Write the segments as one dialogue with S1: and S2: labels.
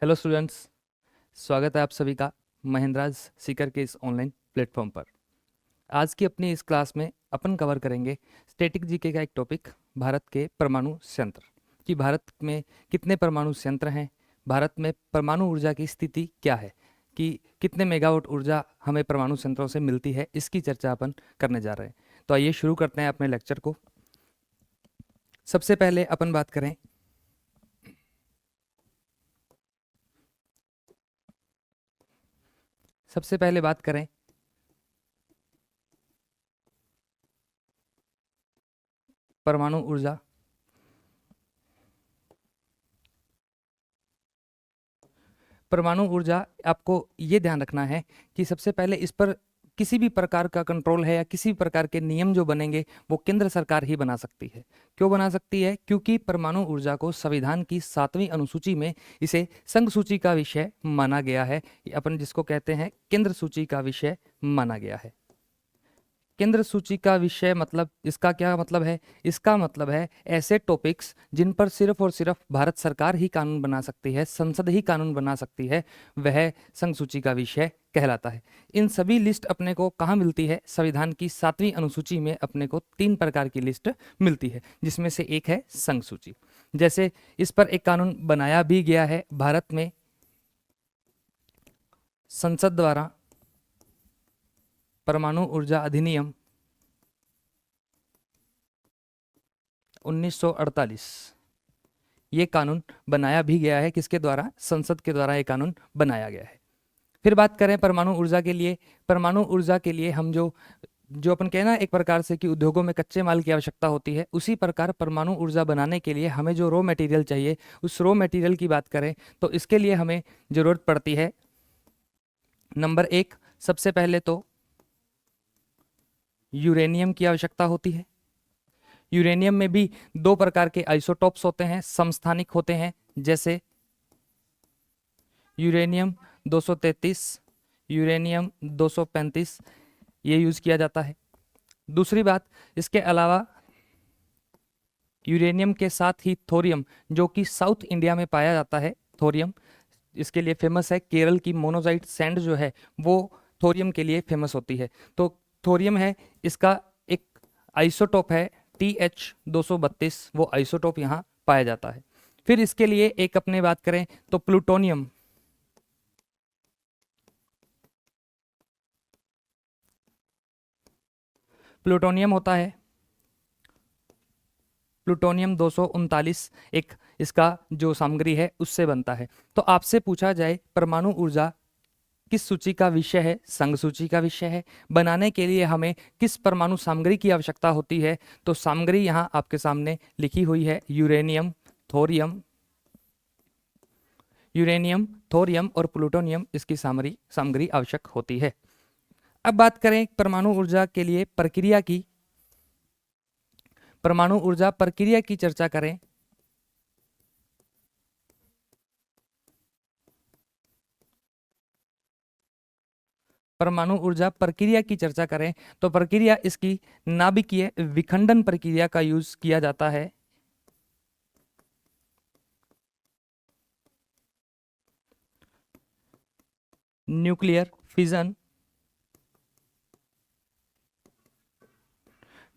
S1: Hello students, स्वागत है आप सभी का महेंद्राज सीकर के इस ऑनलाइन प्लेटफॉर्म पर। आज की अपनी इस क्लास में अपन कवर करेंगे स्टैटिक जीके का एक टॉपिक, भारत के परमाणु संयंत्र। कि भारत में कितने परमाणु संयंत्र हैं, भारत में परमाणु ऊर्जा की स्थिति क्या है, कि कितने मेगावाट ऊर्जा हमें परमाणु संयंत्रों से मिलती है, इसकी चर्चा अपन करने जा रहे हैं। तो आइए शुरू करते हैं अपने लेक्चर को। सबसे पहले अपन बात करें सबसे पहले बात करें परमाणु ऊर्जा। परमाणु ऊर्जा, आपको ये ध्यान रखना है कि सबसे पहले इस पर किसी भी प्रकार का कंट्रोल है या किसी भी प्रकार के नियम जो बनेंगे वो केंद्र सरकार ही बना सकती है। क्यों बना सकती है? क्योंकि परमाणु ऊर्जा को संविधान की 7वीं अनुसूची में इसे संघ सूची का विषय माना गया है, अपन जिसको कहते हैं केंद्र सूची का विषय माना गया है। केंद्र सूची का विषय मतलब इसका क्या मतलब है? इसका मतलब है ऐसे टॉपिक्स जिन पर सिर्फ और सिर्फ भारत सरकार ही कानून बना सकती है, संसद ही कानून बना सकती है, वह संघ सूची का विषय कहलाता है। इन सभी लिस्ट अपने को कहाँ मिलती है? संविधान की 7वीं अनुसूची में अपने को 3 प्रकार की लिस्ट मिलती है, जिसमें से एक है संघ सूची। जैसे इस पर एक कानून बनाया भी गया है भारत में संसद द्वारा, परमाणु ऊर्जा अधिनियम 1948। ये कानून बनाया भी गया है, किसके द्वारा? संसद के द्वारा ये कानून बनाया गया है। फिर बात करें परमाणु ऊर्जा के लिए। परमाणु ऊर्जा के लिए हम जो जो अपन कहना एक प्रकार से कि उद्योगों में कच्चे माल की आवश्यकता होती है, उसी प्रकार परमाणु ऊर्जा बनाने के लिए हमें जो रॉ मटेरियल चाहिए, उस रॉ मटेरियल की बात करें तो इसके लिए हमें जरूरत पड़ती है नंबर 1, सबसे पहले तो यूरेनियम की आवश्यकता होती है। यूरेनियम में भी 2 प्रकार के आइसोटोप्स होते हैं, समस्थानिक होते हैं, जैसे यूरेनियम 233, यूरेनियम 235, ये यूज किया जाता है। दूसरी बात, इसके अलावा यूरेनियम के साथ ही थोरियम, जो कि साउथ इंडिया में पाया जाता है, थोरियम इसके लिए फेमस है। केरल की मोनोजाइट सैंड जो है वो थोरियम के लिए फेमस होती है। तो थोरियम है, इसका एक आइसोटोप है TH232, वो आइसोटोप यहाँ पाया जाता है। फिर इसके लिए एक अपने बात करें तो प्लूटोनियम, प्लूटोनियम होता है, प्लूटोनियम 239 एक इसका जो सामग्री है उससे बनता है। तो आपसे पूछा जाए परमाणु ऊर्जा किस सूची का विषय है? संघ सूची का विषय है। बनाने के लिए हमें किस परमाणु सामग्री की आवश्यकता होती है? तो सामग्री यहाँ आपके सामने लिखी हुई है, यूरेनियम, थोरियम, यूरेनियम, थोरियम और प्लूटोनियम, इसकी सामग्री आवश्यक होती है। अब बात करें परमाणु ऊर्जा के लिए प्रक्रिया की, परमाणु ऊर्जा प्रक्रिया की चर्चा करें परमाणु ऊर्जा प्रक्रिया की चर्चा करें तो प्रक्रिया इसकी नाभिकीय विखंडन प्रक्रिया का यूज किया जाता है। न्यूक्लियर फिजन,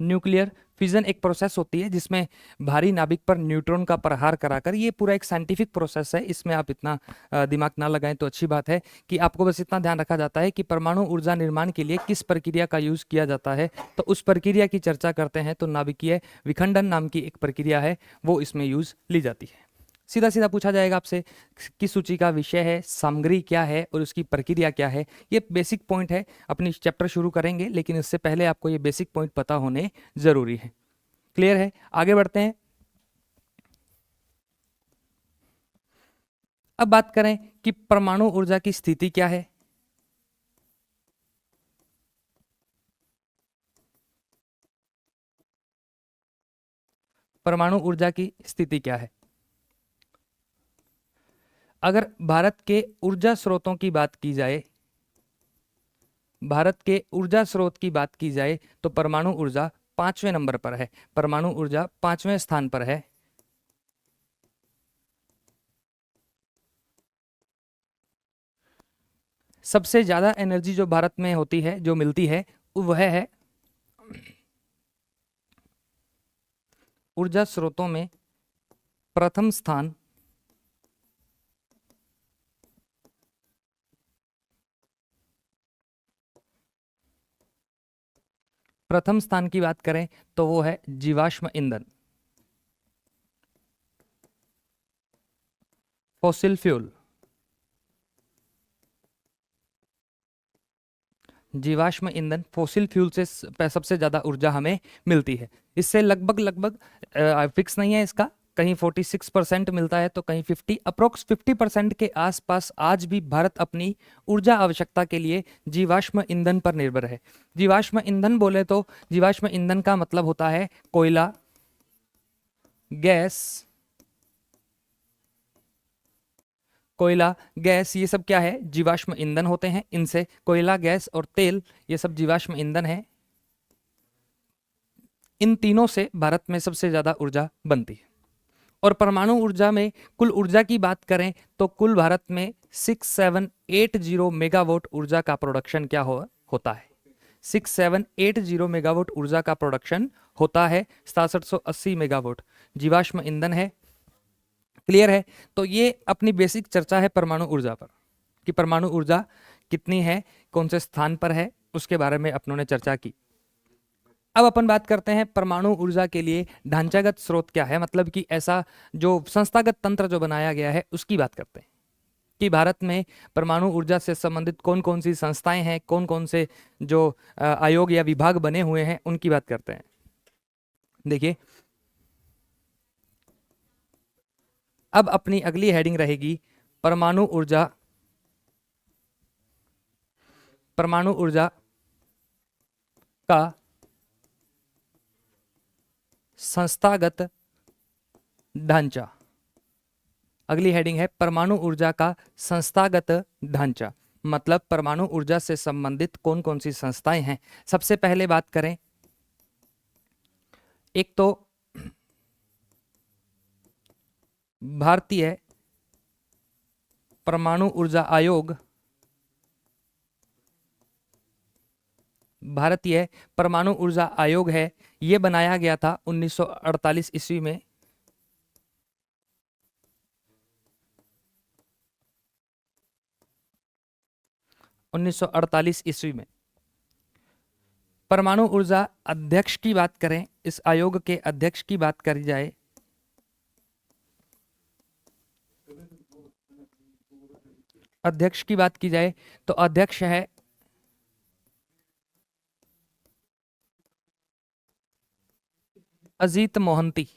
S1: न्यूक्लियर फिजन एक प्रोसेस होती है जिसमें भारी नाभिक पर न्यूट्रॉन का प्रहार कराकर, ये पूरा एक साइंटिफिक प्रोसेस है, इसमें आप इतना दिमाग ना लगाएं तो अच्छी बात है। कि आपको बस इतना ध्यान रखा जाता है कि परमाणु ऊर्जा निर्माण के लिए किस प्रक्रिया का यूज किया जाता है, तो उस प्रक्रिया की चर्चा करते हैं। तो नाभिकीय विखंडन नाम की एक प्रक्रिया है, वो इसमें यूज ली जाती है। सीधा सीधा पूछा जाएगा आपसे किस सूची का विषय है, सामग्री क्या है और उसकी प्रक्रिया क्या है। ये बेसिक पॉइंट है, अपनी चैप्टर शुरू करेंगे लेकिन इससे पहले आपको ये बेसिक पॉइंट पता होने जरूरी है। क्लियर है? आगे बढ़ते हैं। अब बात करें कि परमाणु ऊर्जा की स्थिति क्या है। परमाणु ऊर्जा की स्थिति क्या है? अगर भारत के ऊर्जा स्रोतों की बात की जाए, भारत के ऊर्जा स्रोत की बात की जाए तो परमाणु ऊर्जा 5वें नंबर पर है, परमाणु ऊर्जा 5वें स्थान पर है। सबसे ज्यादा एनर्जी जो भारत में होती है, जो मिलती है, वह है ऊर्जा स्रोतों में प्रथम स्थान की बात करें तो वो है जीवाश्म ईंधन, फॉसिल फ्यूल। जीवाश्म ईंधन, फॉसिल फ्यूल से सबसे ज्यादा ऊर्जा हमें मिलती है। इससे लगभग लगभग फिक्स नहीं है इसका, कहीं 46% मिलता है तो कहीं 50% के आसपास आज भी भारत अपनी ऊर्जा आवश्यकता के लिए जीवाश्म ईंधन पर निर्भर है। जीवाश्म ईंधन बोले तो जीवाश्म ईंधन का मतलब होता है कोयला, गैस, ये सब क्या है, जीवाश्म ईंधन होते हैं। इनसे कोयला, गैस और तेल, ये सब जीवाश्म ईंधन है। इन तीनों से भारत में सबसे ज्यादा ऊर्जा बनती है। और परमाणु ऊर्जा में कुल ऊर्जा की बात करें तो कुल भारत में 6780 मेगावाट ऊर्जा का प्रोडक्शन क्या होता है। 6780 मेगावाट ऊर्जा का प्रोडक्शन होता है। 6780 मेगावाट जीवाश्म ईंधन है। क्लियर है? तो ये अपनी बेसिक चर्चा है परमाणु ऊर्जा पर, कि परमाणु ऊर्जा कितनी है, कौन से स्थान पर है, उसके बारे में अपनों ने चर्चा की। अब अपन बात करते हैं परमाणु ऊर्जा के लिए ढांचागत स्रोत क्या है, मतलब कि ऐसा जो संस्थागत तंत्र जो बनाया गया है उसकी बात करते हैं कि भारत में परमाणु ऊर्जा से संबंधित कौन कौन सी संस्थाएं हैं, कौन कौन से जो आयोग या विभाग बने हुए हैं उनकी बात करते हैं। देखिए, अब अपनी अगली हेडिंग रहेगी परमाणु ऊर्जा का संस्थागत ढांचा। अगली हेडिंग है परमाणु ऊर्जा का संस्थागत ढांचा, मतलब परमाणु ऊर्जा से संबंधित कौन कौन सी संस्थाएं हैं। सबसे पहले बात करें, एक तो भारतीय परमाणु ऊर्जा आयोग, भारतीय परमाणु ऊर्जा आयोग है। यह बनाया गया था 1948 ईस्वी में। ईस्वी में परमाणु ऊर्जा अध्यक्ष की बात करें, इस आयोग के अध्यक्ष की बात करी जाए तो अध्यक्ष है अजीत मोहंती।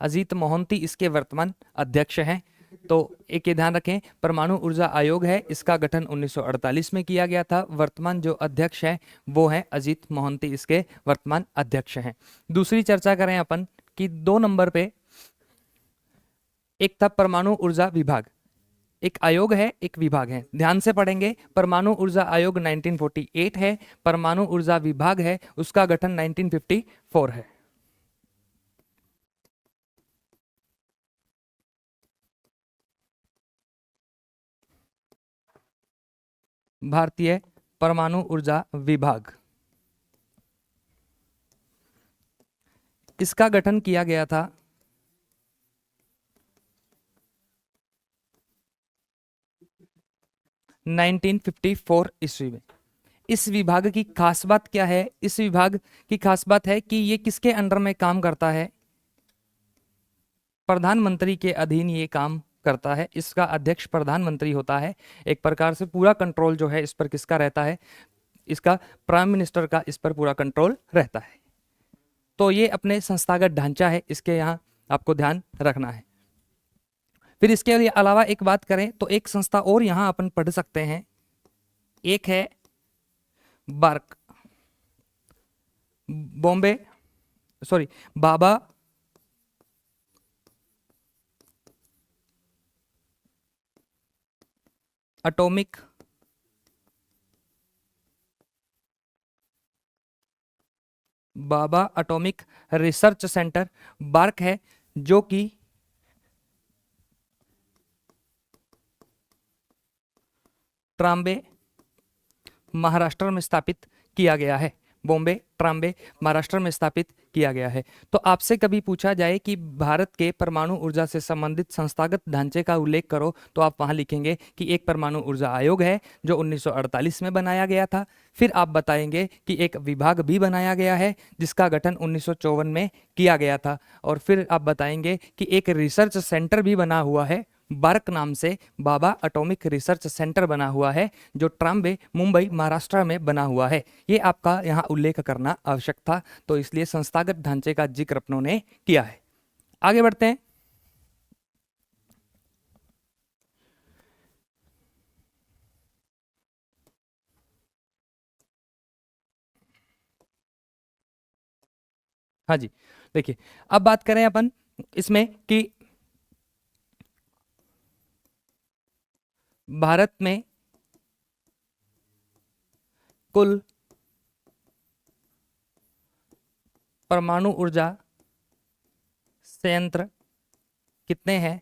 S1: अजीत मोहंती इसके वर्तमान अध्यक्ष हैं। तो एक ये ध्यान रखें, परमाणु ऊर्जा आयोग है, इसका गठन 1948 में किया गया था। वर्तमान जो अध्यक्ष है वो है अजीत मोहंती, इसके वर्तमान अध्यक्ष हैं। दूसरी चर्चा करें अपन कि 2 नंबर पे एक था परमाणु ऊर्जा विभाग। एक आयोग है, एक विभाग है, ध्यान से पढ़ेंगे। परमाणु ऊर्जा आयोग 1948 है, परमाणु ऊर्जा विभाग है उसका गठन 1954 है। भारतीय परमाणु ऊर्जा विभाग, इसका गठन किया गया था 1954 ईस्वी में। इस विभाग की खास बात क्या है? इस विभाग की खास बात है कि ये किसके अंडर में काम करता है? प्रधानमंत्री के अधीन ये काम करता है। इसका अध्यक्ष प्रधानमंत्री होता है। एक प्रकार से पूरा कंट्रोल जो है इस पर किसका रहता है? इसका प्राइम मिनिस्टर का इस पर पूरा कंट्रोल रहता है। तो ये अपने संस्थागत ढांचा है, इसके यहाँ आपको ध्यान रखना है। फिर इसके अलावा एक बात करें तो एक संस्था और यहाँ अपन पढ़ सकते हैं, एक है बार्क, बाबा एटॉमिक रिसर्च सेंटर, बार्क है, जो कि ट्राम्बे महाराष्ट्र में स्थापित किया गया है। बॉम्बे ट्राम्बे महाराष्ट्र में स्थापित किया गया है। तो आपसे कभी पूछा जाए कि भारत के परमाणु ऊर्जा से संबंधित संस्थागत ढांचे का उल्लेख करो, तो आप वहां लिखेंगे कि एक परमाणु ऊर्जा आयोग है जो 1948 में बनाया गया था। फिर आप बताएंगे कि एक विभाग भी बनाया गया है जिसका गठन 1954 में किया गया था। और फिर आप बताएंगे कि एक रिसर्च सेंटर भी बना हुआ है, बार्क नाम से बाबा एटॉमिक रिसर्च सेंटर बना हुआ है, जो ट्राम्बे मुंबई महाराष्ट्र में बना हुआ है। ये आपका यहाँ उल्लेख करना आवश्यक था, तो इसलिए संस्थागत ढांचे का जिक्र अपनों ने किया है। आगे बढ़ते हैं। हाँ जी, देखिए अब बात करें अपन इसमें कि भारत में कुल परमाणु ऊर्जा संयंत्र कितने हैं?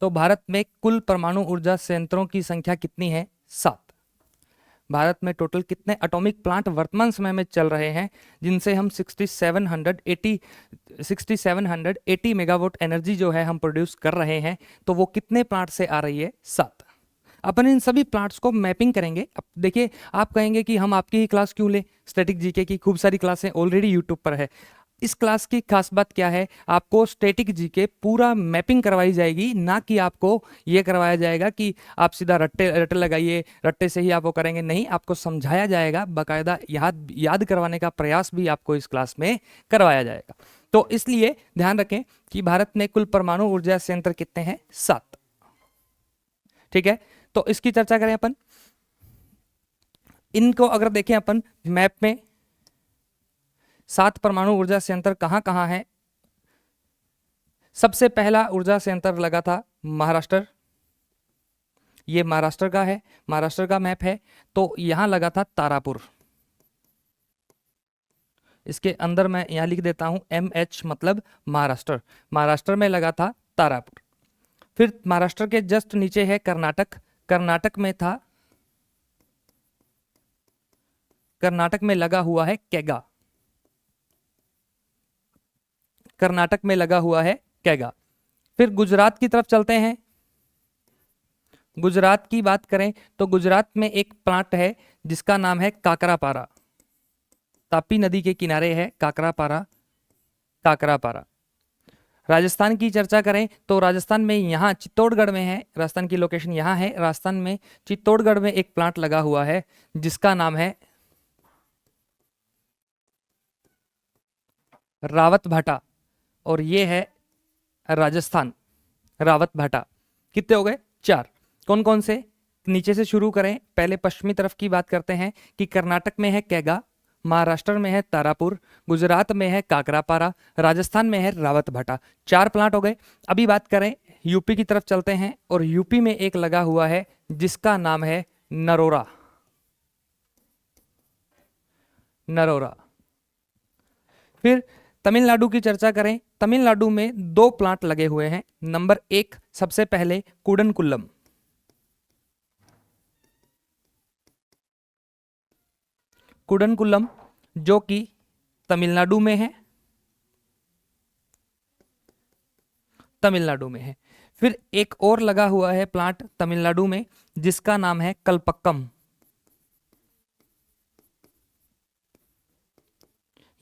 S1: तो भारत में कुल परमाणु ऊर्जा संयंत्रों की संख्या कितनी है? 7। भारत में टोटल कितने एटॉमिक प्लांट वर्तमान समय में चल रहे हैं जिनसे हम 6780 मेगावाट एनर्जी जो है हम प्रोड्यूस कर रहे हैं? तो वो कितने प्लांट से आ रही है? 7। अपन इन सभी प्लांट्स को मैपिंग करेंगे। अब देखिए, आप कहेंगे कि हम आपकी ही क्लास क्यों ले, स्टैटिक जीके की खूब सारी क्लासें ऑलरेडी यूट्यूब पर है। इस क्लास की खास बात क्या है, आपको स्टैटिक जीके पूरा मैपिंग करवाई जाएगी, ना कि आपको ये करवाया जाएगा कि आप सीधा रट्टे लगाइए, रट्टे से ही आप वो करेंगे। नहीं, आपको समझाया जाएगा, बाकायदा याद करवाने का प्रयास भी आपको इस क्लास में करवाया जाएगा। तो इसलिए ध्यान रखें कि भारत में कुल परमाणु ऊर्जा संयंत्र कितने हैं? 7। ठीक है, तो इसकी चर्चा करें अपन। इनको अगर देखें अपन मैप में, 7 परमाणु ऊर्जा संयंत्र कहां कहां है? सबसे पहला ऊर्जा संयंत्र लगा था महाराष्ट्र। ये महाराष्ट्र का है, महाराष्ट्र का मैप है। तो यहां लगा था तारापुर। इसके अंदर मैं यहां लिख देता हूं MH मतलब महाराष्ट्र। महाराष्ट्र में लगा था तारापुर। फिर महाराष्ट्र के जस्ट नीचे है कर्नाटक। कर्नाटक में था, कर्नाटक में लगा हुआ है कैगा। कर्नाटक में लगा हुआ है कैगा। फिर गुजरात की तरफ चलते हैं। गुजरात की बात करें तो गुजरात में एक प्लांट है जिसका नाम है काकरापारा। तापी नदी के किनारे है काकरापारा, काकरापारा। राजस्थान की चर्चा करें तो राजस्थान में यहाँ चित्तौड़गढ़ में है, राजस्थान की लोकेशन यहाँ है। राजस्थान में चित्तौड़गढ़ में एक प्लांट लगा हुआ है जिसका नाम है रावत भाटा, और ये है राजस्थान। रावत भाटा। कितने हो गए? 4। कौन कौन से? नीचे से शुरू करें, पहले पश्चिमी तरफ की बात करते हैं कि कर्नाटक में है कैगा, महाराष्ट्र में है तारापुर, गुजरात में है काकरापारा, राजस्थान में है रावत भाटा। 4 प्लांट हो गए। अभी बात करें यूपी की तरफ चलते हैं, और यूपी में एक लगा हुआ है जिसका नाम है नरोरा। नरोरा। फिर तमिलनाडु की चर्चा करें, तमिलनाडु में 2 प्लांट लगे हुए हैं। नंबर 1 सबसे पहले कुडनकुल्लम। कुडनकुल्लम जो कि तमिलनाडु में है, तमिलनाडु में है। फिर एक और लगा हुआ है प्लांट तमिलनाडु में जिसका नाम है कलपक्कम।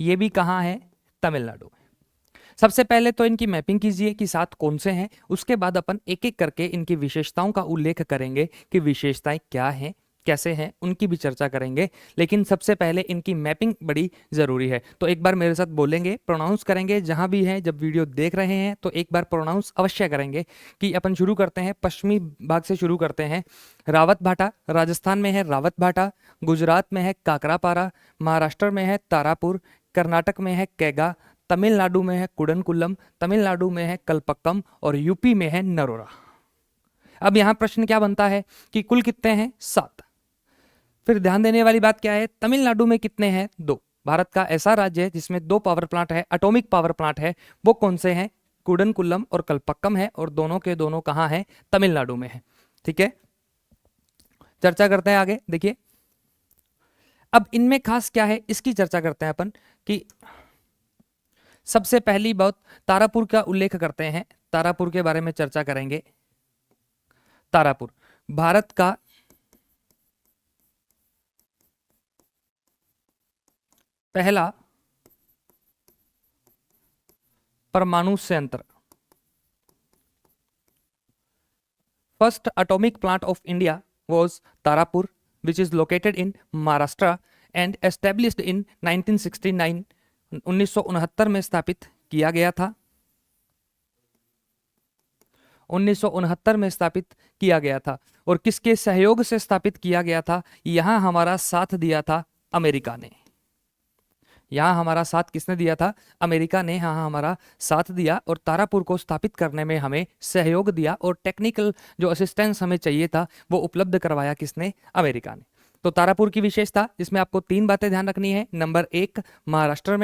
S1: ये भी कहां है? तमिलनाडु में। सबसे पहले तो इनकी मैपिंग कीजिए कि 7 कौन से हैं, उसके बाद अपन एक एक करके इनकी विशेषताओं का उल्लेख करेंगे कि विशेषताएं क्या हैं, कैसे हैं, उनकी भी चर्चा करेंगे। लेकिन सबसे पहले इनकी मैपिंग बड़ी जरूरी है। तो एक बार मेरे साथ बोलेंगे, प्रोनाउंस करेंगे जहां भी है। जब वीडियो देख रहे हैं तो एक बार प्रोनाउंस अवश्य करेंगे। कि अपन शुरू करते हैं, पश्चिमी भाग से शुरू करते हैं। रावत भाटा, राजस्थान में है रावत भाटा, गुजरात में है काकरापारा, महाराष्ट्र में है तारापुर, कर्नाटक में है कैगा, तमिलनाडु में है कुडनकुल्लम, तमिलनाडु में है कलपक्कम, और यूपी में है नरोरा। अब यहां प्रश्न क्या बनता है कि कुल कितने हैं? 7। फिर ध्यान देने वाली बात क्या है, तमिलनाडु में कितने हैं? 2। भारत का ऐसा राज्य है जिसमें 2 पावर प्लांट है, एटॉमिक पावर प्लांट है। वो कौन से हैं? कुडनकुल्लम और कलपक्कम है, और दोनों के दोनों कहां हैं? तमिलनाडु में है। ठीक है, चर्चा करते हैं आगे। देखिए अब इनमें खास क्या है इसकी चर्चा करते हैं अपन कि सबसे पहली बात तारापुर का उल्लेख करते हैं, तारापुर के बारे में चर्चा करेंगे। तारापुर भारत का पहला परमाणु संयंत्र, first atomic plant of India was Tarapur which is located in Maharashtra and established in 1969, 1969 में स्थापित किया गया था। 1969 में स्थापित किया गया था और किसके सहयोग से स्थापित किया गया था? यहां हमारा साथ दिया था अमेरिका ने। यहाँ हमारा साथ किसने दिया था? अमेरिका ने यहाँ हमारा साथ दिया और तारापुर को स्थापित करने में हमें सहयोग दिया और टेक्निकल जो असिस्टेंस हमें चाहिए था वो उपलब्ध करवाया किसने? अमेरिका ने। तो तारापुर की विशेषता जिसमें आपको 3 बातें ध्यान रखनी है। नंबर 1 महाराष्ट्र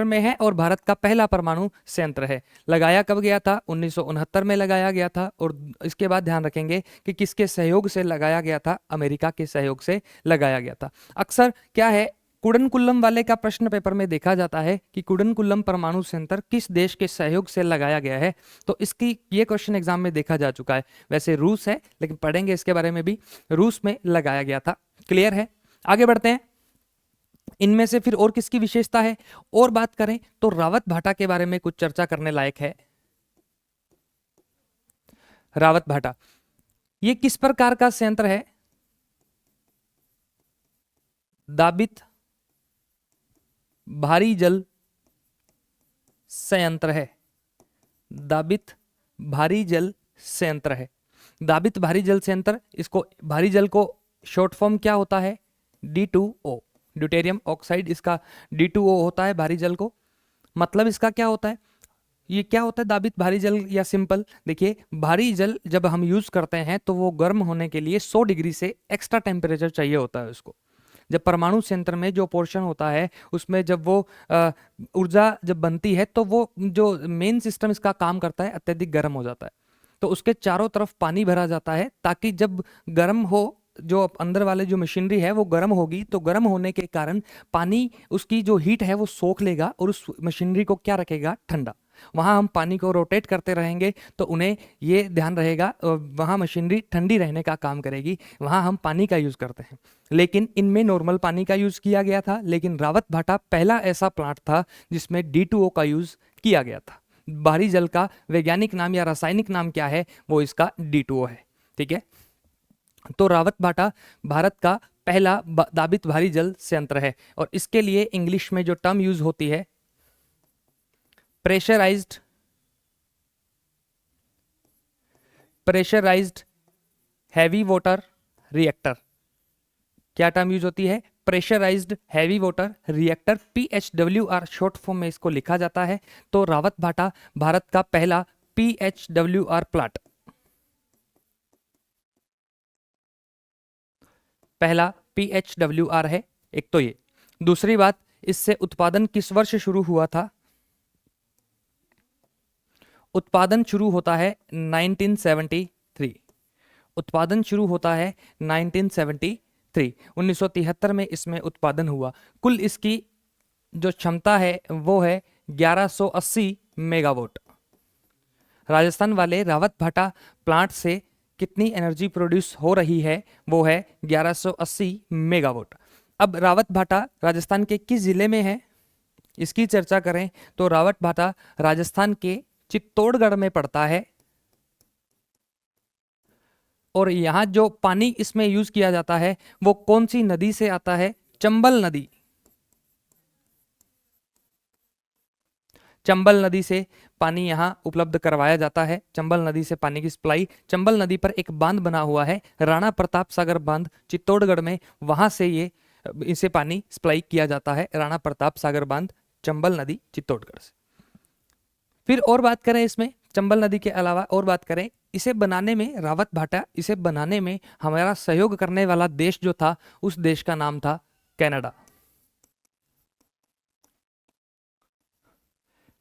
S1: में है और भारत का पहला परमाणु संयंत्र है। लगाया कब गया था? 1969 में लगाया गया था। और इसके बाद ध्यान रखेंगे कि किसके सहयोग से लगाया गया था? अमेरिका के सहयोग से लगाया गया था। अक्सर क्या है, कुडनकुल्लम वाले का प्रश्न पेपर में देखा जाता है कि कुडनकुल्लम परमाणु संयंत्र किस देश के सहयोग से लगाया गया है। तो इसकी ये क्वेश्चन एग्जाम में देखा जा चुका है। वैसे रूस है, लेकिन पढ़ेंगे इसके बारे में भी। रूस में लगाया गया था। क्लियर है? आगे बढ़ते हैं। इनमें से फिर और किसकी विशेषता है? और बात करें तो रावत भाटा के बारे में कुछ चर्चा करने लायक है। रावत भाटा ये किस प्रकार का संयंत्र है? दाबित भारी जल संयंत्र है। दाबित भारी जल संयंत्र है। दाबित भारी जल संयंत्र, इसको भारी जल को शॉर्ट फॉर्म क्या होता है? D2O, ड्यूटेरियम ऑक्साइड इसका D2O होता है भारी जल को। मतलब इसका क्या होता है? ये क्या होता है दाबित भारी जल? या सिंपल देखिए, भारी जल जब हम यूज करते हैं तो वो गर्म होने के लिए 100 डिग्री से एक्स्ट्रा टेम्परेचर चाहिए होता है उसको। जब परमाणु संयंत्र में जो पोर्शन होता है उसमें जब वो ऊर्जा जब बनती है तो वो जो मेन सिस्टम इसका काम करता है अत्यधिक गर्म हो जाता है। तो उसके चारों तरफ पानी भरा जाता है ताकि जब गर्म हो, जो अंदर वाले जो मशीनरी है वो गर्म होगी, तो गर्म होने के कारण पानी उसकी जो हीट है वो सोख लेगा और उस मशीनरी को क्या रखेगा? ठंडा। वहां हम पानी को रोटेट करते रहेंगे तो उन्हें ये ध्यान रहेगा वहां मशीनरी ठंडी रहने का काम करेगी। वहां हम पानी का यूज करते हैं, लेकिन इनमें नॉर्मल पानी का यूज किया गया था। लेकिन रावत भाटा पहला ऐसा प्लांट था जिसमें D2O का यूज किया गया था। भारी जल का वैज्ञानिक नाम या रासायनिक नाम क्या है? वो इसका D2O है। ठीक है, तो रावत भाटा भारत का पहला दाबित भारी जल संयंत्र है और इसके लिए इंग्लिश में जो टर्म यूज होती है प्रेशराइज्ड हैवी वाटर रिएक्टर। क्या टर्म यूज होती है? Pressurised heavy water reactor, PHWR short form में इसको लिखा जाता है। तो रावत भाटा भारत का पहला PHWR प्लांट, पहला PHWR है। एक तो ये। दूसरी बात, इससे उत्पादन किस वर्ष शुरू हुआ था? उत्पादन शुरू होता है 1973। उत्पादन शुरू होता है 1973। 1973 में इसमें उत्पादन हुआ। कुल इसकी जो क्षमता है वो है 1180 मेगावाट। राजस्थान वाले रावत भाटा प्लांट से कितनी एनर्जी प्रोड्यूस हो रही है? वो है 1180 मेगावाट। अब रावत भाटा राजस्थान के किस जिले में है? इसकी चर्चा करें तो रावत भाटा राजस्थान के चित्तौड़गढ़ में पड़ता है। और यहां जो पानी इसमें यूज किया जाता है वो कौन सी नदी से आता है? चंबल नदी। चंबल नदी से पानी यहां उपलब्ध करवाया जाता है। चंबल नदी से पानी की सप्लाई, चंबल नदी पर एक बांध बना हुआ है, राणा प्रताप सागर बांध चित्तौड़गढ़ में, वहां से इसे पानी सप्लाई किया जाता है। राणा प्रताप सागर बांध, चंबल नदी, चित्तौड़गढ़ से। फिर और बात करें इसमें चंबल नदी के अलावा और बात करें, इसे बनाने में रावत भाटा, इसे बनाने में हमारा सहयोग करने वाला देश जो था उस देश का नाम था कनाडा।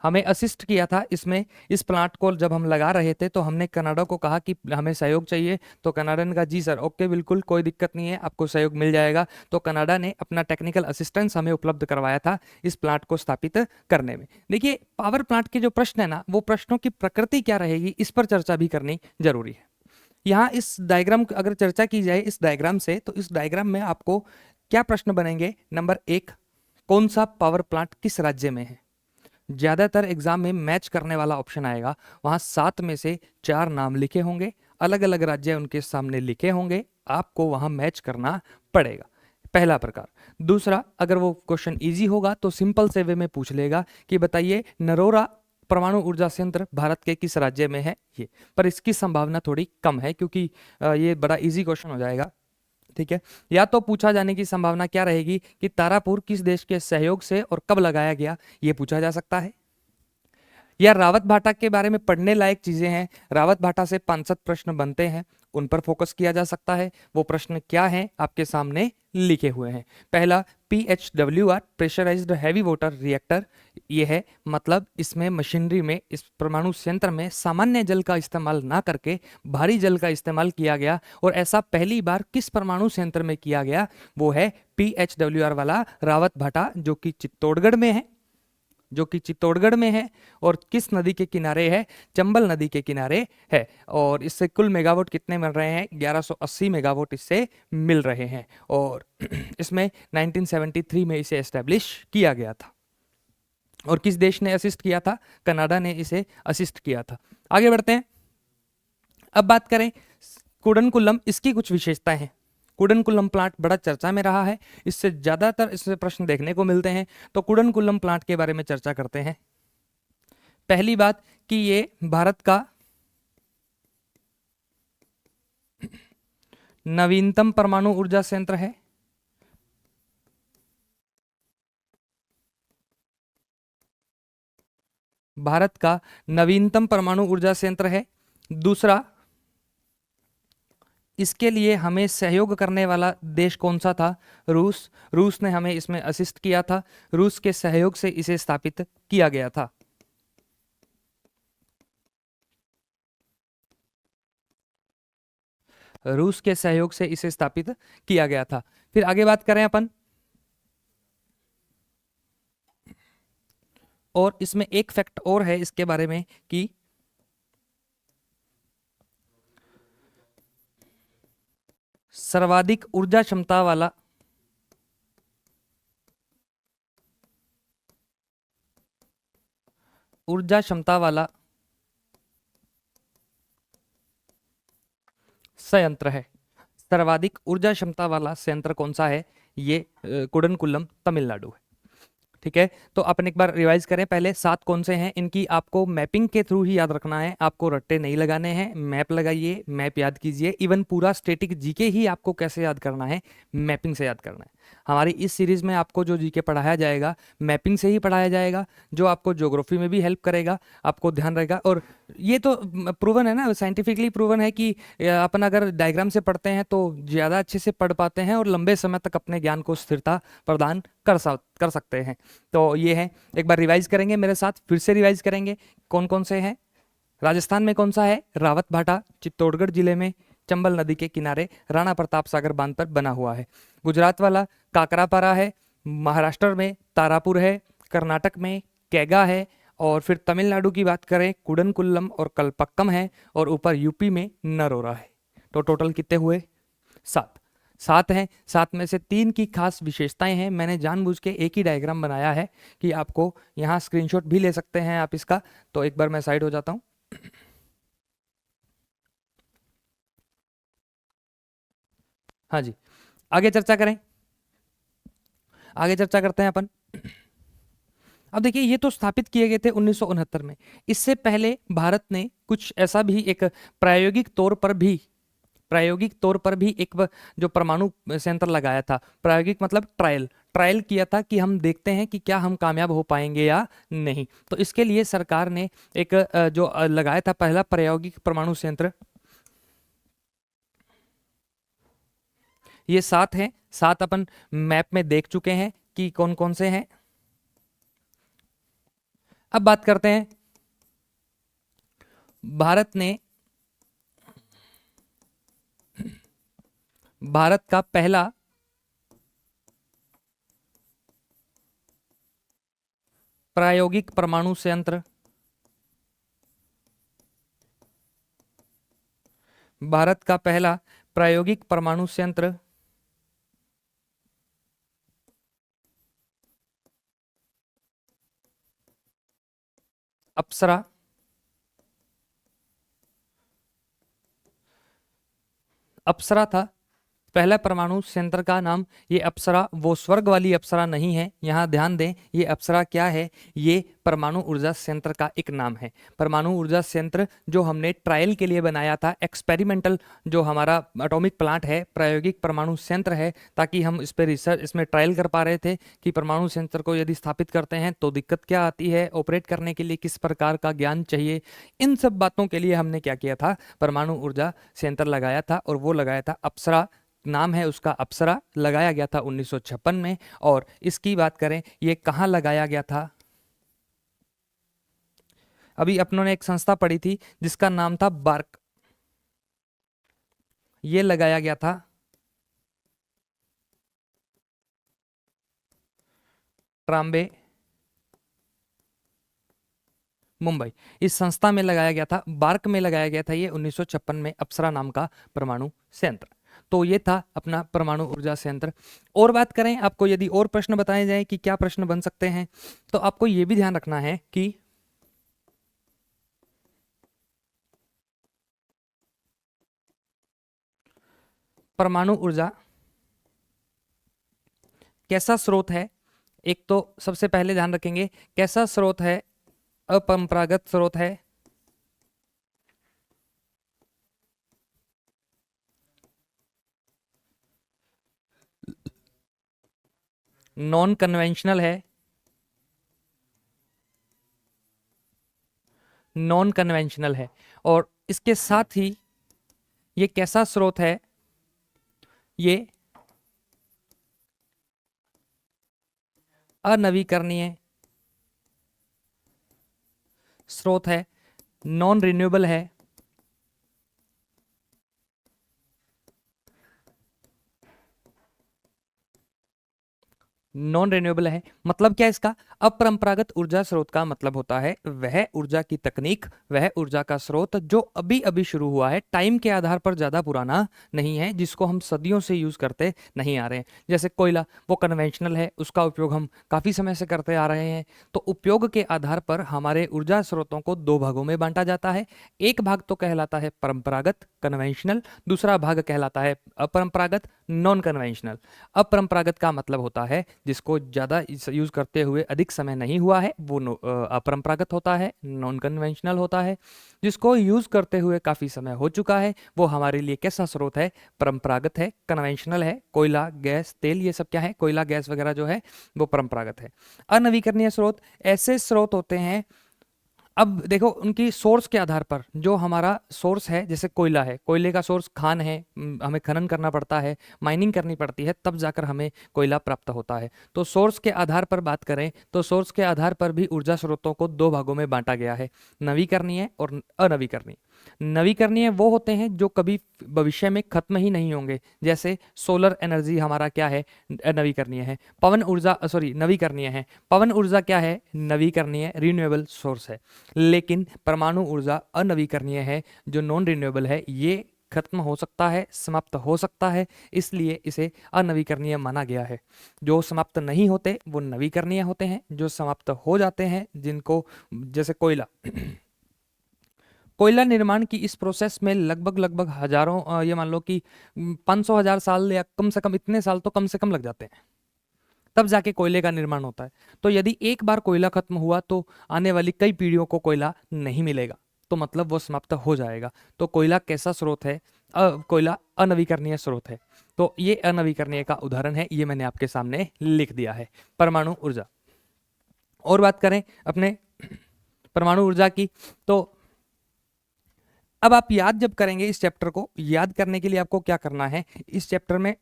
S1: हमें असिस्ट किया था इसमें। इस प्लांट को जब हम लगा रहे थे तो हमने कनाडा को कहा कि हमें सहयोग चाहिए, तो कनाडा ने कहा जी सर, ओके बिल्कुल कोई दिक्कत नहीं है, आपको सहयोग मिल जाएगा। तो कनाडा ने अपना टेक्निकल असिस्टेंस हमें उपलब्ध करवाया था इस प्लांट को स्थापित करने में। देखिए, पावर प्लांट के जो प्रश्न है ना, वो प्रश्नों की प्रकृति क्या रहेगी, इस पर चर्चा भी करनी जरूरी है। यहाँ इस डायग्राम अगर चर्चा की जाए इस डायग्राम से, तो इस डायग्राम में आपको क्या प्रश्न बनेंगे। नंबर 1, कौन सा पावर प्लांट किस राज्य में है। ज्यादातर एग्जाम में मैच करने वाला ऑप्शन आएगा, वहां 7 में से 4 नाम लिखे होंगे, अलग अलग राज्य उनके सामने लिखे होंगे, आपको वहां मैच करना पड़ेगा, पहला प्रकार। दूसरा, अगर वो क्वेश्चन इजी होगा तो सिंपल से वे में पूछ लेगा कि बताइए नरोरा परमाणु ऊर्जा संयंत्र भारत के किस राज्य में है ये। पर इसकी संभावना थोड़ी कम है क्योंकि ये बड़ा इजी क्वेश्चन हो जाएगा, ठीक है। या तो पूछा जाने की संभावना क्या रहेगी कि तारापुर किस देश के सहयोग से और कब लगाया गया, ये पूछा जा सकता है। या रावत भाटा के बारे में पढ़ने लायक चीजें हैं, रावत भाटा से 5-7 प्रश्न बनते हैं, उन पर फोकस किया जा सकता है। वो प्रश्न क्या है आपके सामने लिखे हुए हैं। पहला, PHWR pressurised heavy water reactor, ये है मतलब इसमें मशीनरी में, इस परमाणु संयंत्र में सामान्य जल का इस्तेमाल ना करके भारी जल का इस्तेमाल किया गया, और ऐसा पहली बार किस परमाणु संयंत्र में किया गया, वो है PHWR वाला रावत भाटा, जो कि चित्तौड़गढ़ में है, और किस नदी के किनारे है, चंबल नदी के किनारे है। और इससे कुल मेगावाट कितने मिल रहे हैं, 1180 मेगावाट इससे मिल रहे हैं, और इसमें 1973 में इसे एस्टेब्लिश किया गया था। और किस देश ने असिस्ट किया था, कनाडा ने इसे असिस्ट किया था। आगे बढ़ते हैं, अब बात करें कुडनकुलम, इसकी कुछ विशेषताएं हैं। कुडनकुलम प्लांट बड़ा चर्चा में रहा है, इससे ज्यादातर इससे प्रश्न देखने को मिलते हैं, तो कुडनकुलम प्लांट के बारे में चर्चा करते हैं। पहली बात कि ये भारत का नवीनतम परमाणु ऊर्जा संयंत्र है। भारत का नवीनतम परमाणु ऊर्जा संयंत्र है। दूसरा, इसके लिए हमें सहयोग करने वाला देश कौन सा था, रूस। रूस ने हमें इसमें असिस्ट किया था, रूस के सहयोग से इसे स्थापित किया गया था। रूस के सहयोग से इसे स्थापित किया गया था। फिर आगे बात करें अपन, और इसमें एक फैक्ट और है इसके बारे में कि सर्वाधिक ऊर्जा क्षमता वाला संयंत्र है। सर्वाधिक ऊर्जा क्षमता वाला संयंत्र कौन सा है, ये कुडनकुलम तमिलनाडु है, ठीक है। तो अपन एक बार रिवाइज करें, पहले 7 कौन से हैं, इनकी आपको मैपिंग के थ्रू ही याद रखना है, आपको रट्टे नहीं लगाने हैं। मैप लगाइए, मैप याद कीजिए, इवन पूरा स्टैटिक जीके ही आपको कैसे याद करना है, मैपिंग से याद करना है। हमारी इस सीरीज में आपको जो जीके पढ़ाया जाएगा मैपिंग से ही पढ़ाया जाएगा, जो आपको ज्योग्राफी में भी हेल्प करेगा, आपको ध्यान रहेगा। और ये तो प्रूवन है ना, साइंटिफिकली प्रूवन है कि अपन अगर डायग्राम से पढ़ते हैं तो ज़्यादा अच्छे से पढ़ पाते हैं और लंबे समय तक अपने ज्ञान को स्थिरता प्रदान कर सकते हैं। तो ये है, एक बार रिवाइज करेंगे मेरे साथ, फिर से रिवाइज करेंगे कौन कौन से हैं। राजस्थान में कौन सा है, रावत भाटा, चित्तौड़गढ़ जिले में चंबल नदी के किनारे राणा प्रताप सागर बांध पर बना हुआ है। गुजरात वाला काकरापारा है, महाराष्ट्र में तारापुर है, कर्नाटक में कैगा है, और फिर तमिलनाडु की बात करें कुडनकुल्लम और कलपक्कम है, और ऊपर यूपी में नरोरा है। तो टोटल कितने हुए, 7 हैं। 7 में से 3 की खास विशेषताएं हैं। मैंने जानबूझ के एक ही डायग्राम बनाया है कि आपको यहाँ स्क्रीनशॉट भी ले सकते हैं आप इसका। तो एक बार मैं साइड हो जाता हूँ। हाँ जी, आगे चर्चा करें, आगे चर्चा करते हैं अपन। अब देखिए, ये तो स्थापित किए गए थे 1969 में। इससे पहले भारत ने कुछ ऐसा भी एक प्रायोगिक तौर पर भी एक जो परमाणु संयंत्र लगाया था। प्रायोगिक मतलब ट्रायल किया था कि हम देखते हैं कि क्या हम कामयाब हो पाएंगे या नहीं। तो इसके लिए सरकार ने एक जो लगाया था पहला प्रायोगिक परमाणु संयंत्र, ये 7 हैं। 7 अपन मैप में देख चुके हैं कि कौन कौन से हैं। अब बात करते हैं भारत का पहला प्रायोगिक परमाणु संयंत्र, भारत का पहला प्रायोगिक परमाणु संयंत्र अप्सरा, अप्सरा था पहला परमाणु संयंत्र का नाम। ये अप्सरा वो स्वर्ग वाली अप्सरा नहीं है, यहाँ ध्यान दें। ये अप्सरा क्या है? ये परमाणु ऊर्जा संयंत्र का एक नाम है। परमाणु ऊर्जा संयंत्र जो हमने ट्रायल के लिए बनाया था, एक्सपेरिमेंटल जो हमारा एटॉमिक प्लांट है, प्रायोगिक परमाणु संयंत्र है, ताकि हम इस पर रिसर्च, इसमें ट्रायल कर पा रहे थे कि परमाणु संयंत्र को यदि स्थापित करते हैं तो दिक्कत क्या आती है, ऑपरेट करने के लिए किस प्रकार का ज्ञान चाहिए। इन सब बातों के लिए हमने क्या किया था, परमाणु ऊर्जा संयंत्र लगाया था, और वो लगाया था अप्सरा, नाम है उसका अप्सरा। लगाया गया था 1956 में। और इसकी बात करें ये कहाँ लगाया गया था, अभी अपनों ने एक संस्था पढ़ी थी जिसका नाम था बार्क, ये लगाया गया था ट्राम्बे, मुंबई। इस संस्था में लगाया गया था, बार्क में लगाया गया था ये 1956 में, अप्सरा नाम का परमाणु संयंत्र। तो ये था अपना परमाणु ऊर्जा संयंत्र। और बात करें, आपको यदि और प्रश्न बताए जाएं कि क्या प्रश्न बन सकते हैं, तो आपको ये भी ध्यान रखना है कि परमाणु ऊर्जा कैसा स्रोत है। एक तो सबसे पहले ध्यान रखेंगे कैसा स्रोत है, अपरंपरागत स्रोत है, नॉन कन्वेंशनल है, नॉन कन्वेंशनल है, और इसके साथ ही ये कैसा स्रोत है, ये अनवीकरणीय स्रोत है, नॉन रिन्यूएबल है, नॉन रिन्यूएबल है। मतलब क्या इसका, अपरंपरागत ऊर्जा स्रोत का मतलब होता है वह ऊर्जा की तकनीक, वह ऊर्जा का स्रोत जो अभी अभी शुरू हुआ है, टाइम के आधार पर ज्यादा पुराना नहीं है, जिसको हम सदियों से यूज करते नहीं आ रहे हैं। जैसे कोयला, वो कन्वेंशनल है, उसका उपयोग हम काफी समय से करते आ रहे हैं। तो उपयोग के आधार पर हमारे ऊर्जा स्रोतों को दो भागों में बांटा जाता है। एक भाग तो कहलाता है परंपरागत कन्वेंशनल, दूसरा भाग कहलाता है अपरंपरागत नॉन कन्वेंशनल। अपरंपरागत का मतलब होता है जिसको ज़्यादा यूज़ करते हुए अधिक समय नहीं हुआ है, वो अपरंपरागत होता है, नॉन कन्वेंशनल होता है। जिसको यूज़ करते हुए काफ़ी समय हो चुका है वो हमारे लिए कैसा स्रोत है, परंपरागत है। कन्वेंशनल है कोयला, गैस, तेल, ये सब क्या है, कोयला, गैस वगैरह जो है वो परंपरागत है। अनवीकरणीय स्रोत ऐसे स्रोत होते हैं, अब देखो उनकी सोर्स के आधार पर, जो हमारा सोर्स है, जैसे कोयला है, कोयले का सोर्स खान है, हमें खनन करना पड़ता है, माइनिंग करनी पड़ती है, तब जाकर हमें कोयला प्राप्त होता है। तो सोर्स के आधार पर बात करें तो सोर्स के आधार पर भी ऊर्जा स्रोतों को दो भागों में बांटा गया है, नवीकरणीय और अनवीकरणीय। नवीकरणीय वो होते हैं जो कभी भविष्य में खत्म ही नहीं होंगे, जैसे सोलर एनर्जी हमारा क्या है, नवीकरणीय है। पवन ऊर्जा नवीकरणीय है। पवन ऊर्जा क्या है, नवीकरणीय, रिन्यूएबल सोर्स है। लेकिन परमाणु ऊर्जा अनवीकरणीय है, जो नॉन रिन्यूएबल है, ये खत्म हो सकता है, समाप्त हो सकता है, इसलिए इसे अनवीकरणीय माना गया है। जो समाप्त नहीं होते वो नवीकरणीय होते हैं, जो समाप्त हो जाते हैं, जिनको, जैसे कोयला कोयला निर्माण की इस प्रोसेस में लगभग हजारों, ये मान लो कि 500,000 साल या कम से कम इतने साल तो कम से कम लग जाते हैं, तब जाके कोयले का निर्माण होता है। तो यदि एक बार कोयला खत्म हुआ तो आने वाली कई पीढ़ियों को कोयला नहीं मिलेगा, तो मतलब वो समाप्त हो जाएगा। तो कोयला कैसा स्रोत है, कोयला अनवीकरणीय स्रोत है। तो ये अनवीकरणीय का उदाहरण है, ये मैंने आपके सामने लिख दिया है, परमाणु ऊर्जा। और बात करें अपने परमाणु ऊर्जा की, तो अब आप याद जब करेंगे इस चैप्टर को, याद करने के लिए आपको क्या करना है, इस चैप्टर में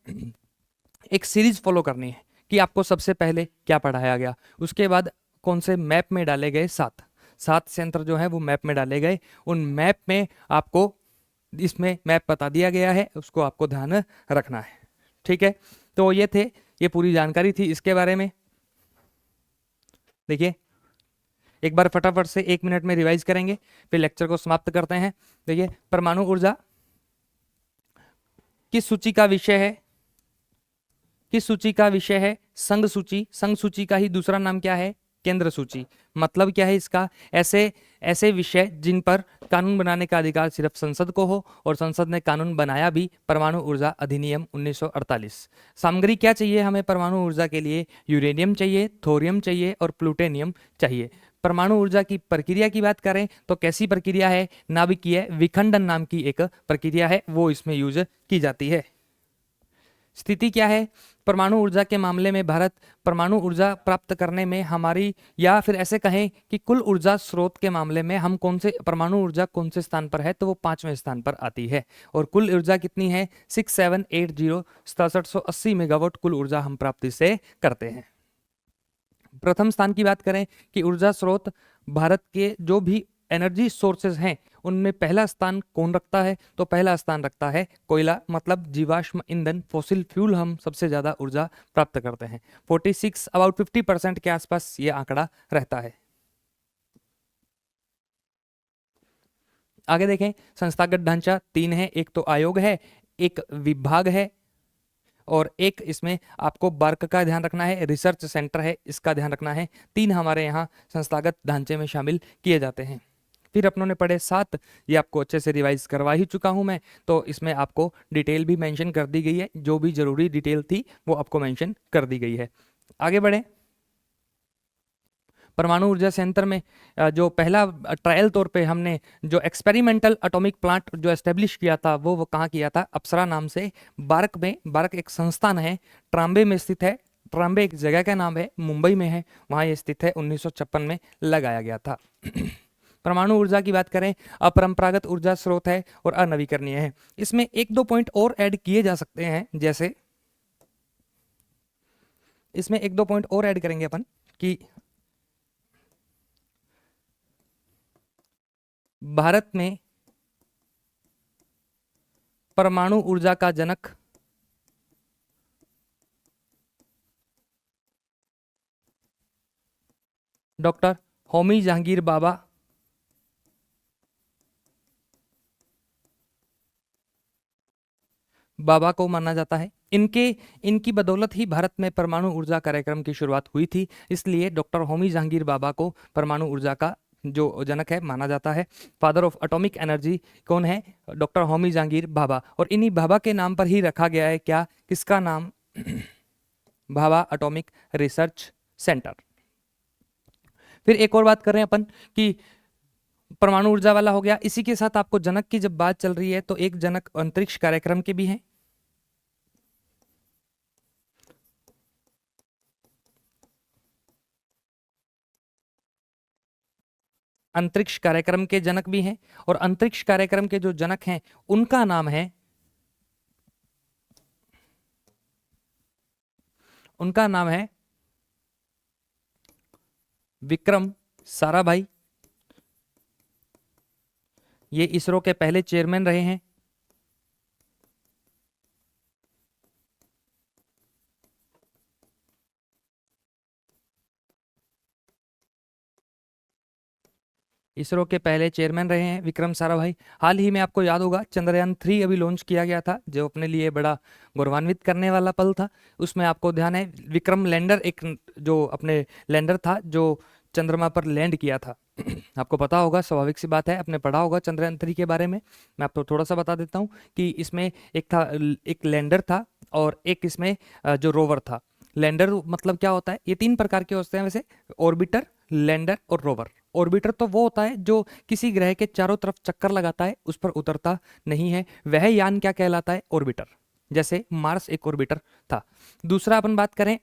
S1: एक सीरीज फॉलो करनी है कि आपको सबसे पहले क्या पढ़ाया गया, उसके बाद कौन से मैप में डाले गए? 7 सेंटर जो है वो मैप में डाले गए। उन मैप में आपको इसमें मैप बता दिया गया है, उसको आपको ध्यान रखना है। ठीक है, तो ये पूरी जानकारी थी इसके बारे में। देखिए एक बार फटाफट से 1 मिनट में रिवाइज करेंगे, फिर लेक्चर को समाप्त करते हैं। देखिए परमाणु ऊर्जा किस सूची का विषय है? किस सूची का विषय है? संघ सूची। संघ सूची का ही दूसरा नाम क्या है? केंद्र सूची। मतलब क्या है इसका? ऐसे ऐसे विषय जिन पर कानून बनाने का अधिकार सिर्फ संसद को हो, और संसद ने कानून बनाया भी, परमाणु ऊर्जा अधिनियम 1948। सामग्री क्या चाहिए हमें परमाणु ऊर्जा के लिए? यूरेनियम चाहिए, थोरियम चाहिए और प्लूटोनियम चाहिए। परमाणु ऊर्जा की प्रक्रिया की बात करें तो कैसी प्रक्रिया है? नाभिकीय विखंडन नाम की एक प्रक्रिया है, वो इसमें यूज की जाती है। स्थिति क्या है परमाणु ऊर्जा के मामले में? भारत परमाणु ऊर्जा प्राप्त करने में हमारी, या फिर ऐसे कहें कि कुल ऊर्जा स्रोत के मामले में हम कौन से परमाणु ऊर्जा कौन से स्थान पर है, तो वो 5वें स्थान पर आती है। और कुल ऊर्जा कितनी है? 6780 6780 मेगावाट कुल ऊर्जा हम प्राप्त से करते हैं। प्रथम स्थान की बात करें कि ऊर्जा स्रोत भारत के जो भी एनर्जी सोर्सेज हैं उनमें पहला स्थान कौन रखता है? तो पहला स्थान रखता है कोयला, मतलब जीवाश्म ईंधन, फॉसिल फ्यूल हम सबसे ज्यादा ऊर्जा प्राप्त करते हैं। 46 अबाउट 50% के आसपास ये आंकड़ा रहता है। आगे देखें, संस्थागत ढांचा 3 है। एक तो आयोग है, एक विभाग है, और एक इसमें आपको बार्क का ध्यान रखना है, रिसर्च सेंटर है, इसका ध्यान रखना है। 3 हमारे यहाँ संस्थागत ढांचे में शामिल किए जाते हैं। फिर अपनों ने पढ़े 7, ये आपको अच्छे से रिवाइज करवा ही चुका हूं मैं, तो इसमें आपको डिटेल भी मेंशन कर दी गई है, जो भी जरूरी डिटेल थी वो आपको मेंशन कर दी गई है। आगे बढ़े, परमाणु ऊर्जा संयंत्र में जो पहला ट्रायल तौर पे हमने जो एक्सपेरिमेंटल एटॉमिक प्लांट जो एस्टेब्लिश किया था वो कहाँ किया था? अप्सरा नाम से बार्क में। बार्क एक संस्थान है, ट्राम्बे में स्थित है। ट्राम्बे एक जगह का नाम है, मुंबई में है, वहाँ ये स्थित है। 1956 में लगाया गया था। परमाणु ऊर्जा की बात करें, अपरंपरागत ऊर्जा स्रोत है और अनवीकरणीय है। इसमें 1-2 पॉइंट और ऐड किए जा सकते हैं, जैसे इसमें 1-2 पॉइंट और ऐड करेंगे अपन कि भारत में परमाणु ऊर्जा का जनक डॉक्टर होमी जहांगीर बाबा को माना जाता है। इनकी बदौलत ही भारत में परमाणु ऊर्जा कार्यक्रम की शुरुआत हुई थी, इसलिए डॉक्टर होमी जहांगीर बाबा को परमाणु ऊर्जा का जो जनक है माना जाता है। फादर ऑफ एटॉमिक एनर्जी कौन है? डॉक्टर होमी जहांगीर बाबा। और इन्हीं बाबा के नाम पर ही रखा गया है क्या? किसका नाम? Bhabha atomic research centre. फिर एक और बात कर रहे हैं अपन कि परमाणु ऊर्जा वाला हो गया, इसी के साथ आपको जनक की जब बात चल रही है तो एक जनक अंतरिक्ष कार्यक्रम के भी हैं। अंतरिक्ष कार्यक्रम के जनक भी हैं, और अंतरिक्ष कार्यक्रम के जो जनक हैं उनका नाम है, उनका नाम है विक्रम साराभाई। ये इसरो के पहले चेयरमैन रहे हैं। इसरो के पहले चेयरमैन रहे हैं विक्रम साराभाई। हाल ही में आपको याद होगा चंद्रयान 3 अभी लॉन्च किया गया था, जो अपने लिए बड़ा गौरवान्वित करने वाला पल था। उसमें आपको ध्यान है विक्रम लैंडर, एक जो अपने लैंडर था जो चंद्रमा पर लैंड किया था। आपको पता होगा, स्वाभाविक सी बात है, आपने पढ़ा होगा चंद्रयान 3 के बारे में। मैं आपको थोड़ा सा बता देता हूँ कि इसमें एक लैंडर था और एक इसमें जो रोवर था। लैंडर मतलब क्या होता है? ये 3 प्रकार के होते हैं वैसे, ऑर्बिटर, लैंडर और रोवर। ऑर्बिटर तो वो होता है जो किसी ग्रह के चारों तरफ चक्कर लगाता है, उस पर उतरता नहीं है, वह यान क्या कहलाता है? ऑर्बिटर। जैसे मार्स एक ऑर्बिटर था। दूसरा अपन बात करें,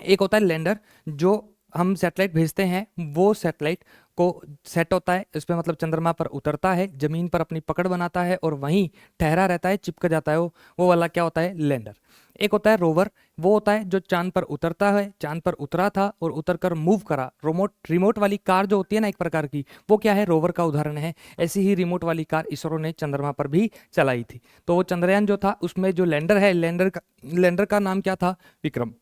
S1: एक होता है लैंडर, जो हम सैटेलाइट भेजते हैं, वो सैटेलाइट को सेट होता है इस पर, मतलब चंद्रमा पर उतरता है, जमीन पर अपनी पकड़ बनाता है और वहीं ठहरा रहता है, चिपक जाता है वो वाला क्या होता है? लैंडर। एक होता है रोवर, वो होता है जो चांद पर उतरता है, चांद पर उतरा था और उतरकर मूव करा। रिमोट वाली कार जो होती है ना एक प्रकार की, वो क्या है, रोवर का उदाहरण है। ऐसी ही रिमोट वाली कार इसरो ने चंद्रमा पर भी चलाई थी। तो वो चंद्रयान जो था उसमें जो लैंडर है, लैंडर का नाम क्या था, विक्रम।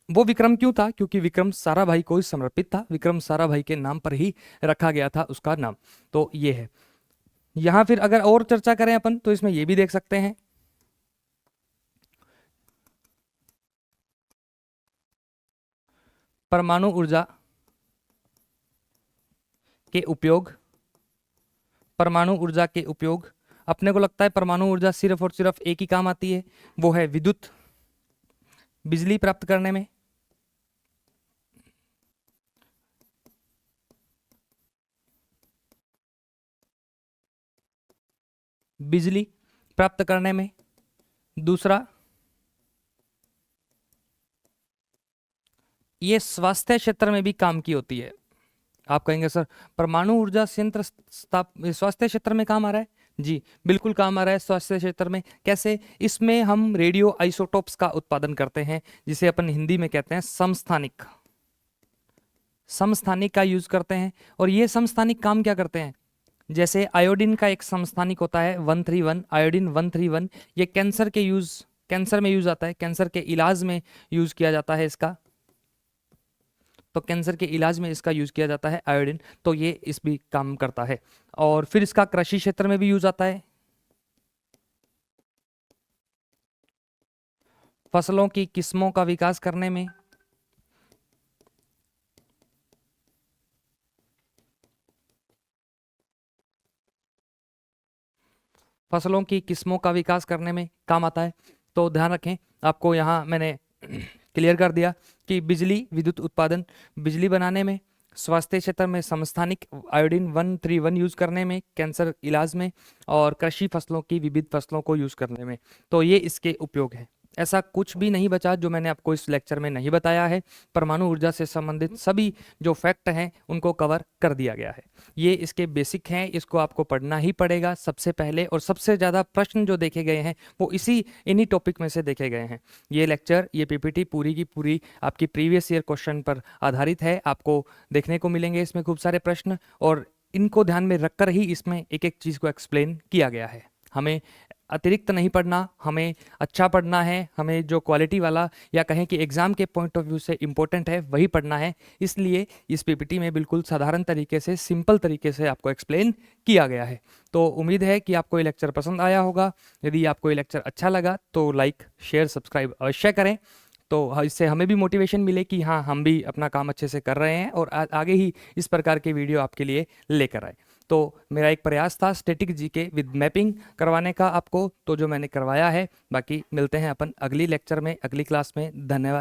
S1: वो विक्रम क्यों था, क्योंकि विक्रम साराभाई को ही समर्पित था, विक्रम साराभाई के नाम पर ही रखा गया था उसका नाम। तो ये है। यहाँ फिर अगर और चर्चा करें अपन तो इसमें ये भी देख सकते हैं, परमाणु ऊर्जा के उपयोग, परमाणु ऊर्जा के उपयोग। अपने को लगता है परमाणु ऊर्जा सिर्फ और सिर्फ एक ही काम आती है, वो है विद्युत, बिजली प्राप्त करने में। बिजली प्राप्त करने में। दूसरा, ये स्वास्थ्य क्षेत्र में भी काम की होती है। आप कहेंगे सर परमाणु ऊर्जा संयंत्र स्वास्थ्य क्षेत्र में काम आ रहा है? जी बिल्कुल काम आ रहा है स्वास्थ्य क्षेत्र में। कैसे? इसमें हम रेडियो आइसोटोप्स का उत्पादन करते हैं, जिसे अपन हिंदी में कहते हैं समस्थानिक, समस्थानिक का यूज करते हैं। और ये समस्थानिक काम क्या करते हैं? जैसे आयोडीन का एक समस्थानिक होता है 131, आयोडीन 131, ये कैंसर में यूज आता है, कैंसर के इलाज में यूज किया जाता है इसका। तो कैंसर के इलाज में इसका यूज किया जाता है आयोडीन, तो ये इस भी काम करता है। और फिर इसका कृषि क्षेत्र में भी यूज आता है, फसलों की किस्मों का विकास करने में, फसलों की किस्मों का विकास करने में काम आता है। तो ध्यान रखें, आपको यहाँ मैंने क्लियर कर दिया कि बिजली, विद्युत उत्पादन, बिजली बनाने में, स्वास्थ्य क्षेत्र में समस्थानिक आयोडीन 131 यूज करने में, कैंसर इलाज में, और कृषि फसलों की, विविध फसलों को यूज करने में। तो ये इसके उपयोग है। ऐसा कुछ भी नहीं बचा जो मैंने आपको इस लेक्चर में नहीं बताया है। परमाणु ऊर्जा से संबंधित सभी जो फैक्ट हैं उनको कवर कर दिया गया है। ये इसके बेसिक हैं, इसको आपको पढ़ना ही पड़ेगा सबसे पहले। और सबसे ज़्यादा प्रश्न जो देखे गए हैं वो इन्हीं टॉपिक में से देखे गए हैं। ये लेक्चर, ये पीपीटी पूरी की पूरी आपकी प्रीवियस ईयर क्वेश्चन पर आधारित है। आपको देखने को मिलेंगे इसमें खूब सारे प्रश्न, और इनको ध्यान में रखकर ही इसमें एक एक चीज़ को एक्सप्लेन किया गया है। हमें अतिरिक्त नहीं पढ़ना, हमें अच्छा पढ़ना है, हमें जो क्वालिटी वाला या कहें कि एग्जाम के पॉइंट ऑफ व्यू से इंपॉर्टेंट है वही पढ़ना है। इसलिए इस पीपीटी में बिल्कुल साधारण तरीके से, सिंपल तरीके से आपको एक्सप्लेन किया गया है। तो उम्मीद है कि आपको ये लेक्चर पसंद आया होगा। यदि आपको ये लेक्चर अच्छा लगा तो लाइक, शेयर, सब्सक्राइब अवश्य करें। तो इससे हमें भी मोटिवेशन मिले कि हाँ, हम भी अपना काम अच्छे से कर रहे हैं और आगे ही इस प्रकार के वीडियो आपके लिए लेकर आए। तो मेरा एक प्रयास था स्टैटिक जीके विद मैपिंग करवाने का आपको, तो जो मैंने करवाया है। बाकी मिलते हैं अपन अगली लेक्चर में, अगली क्लास में। धन्यवाद।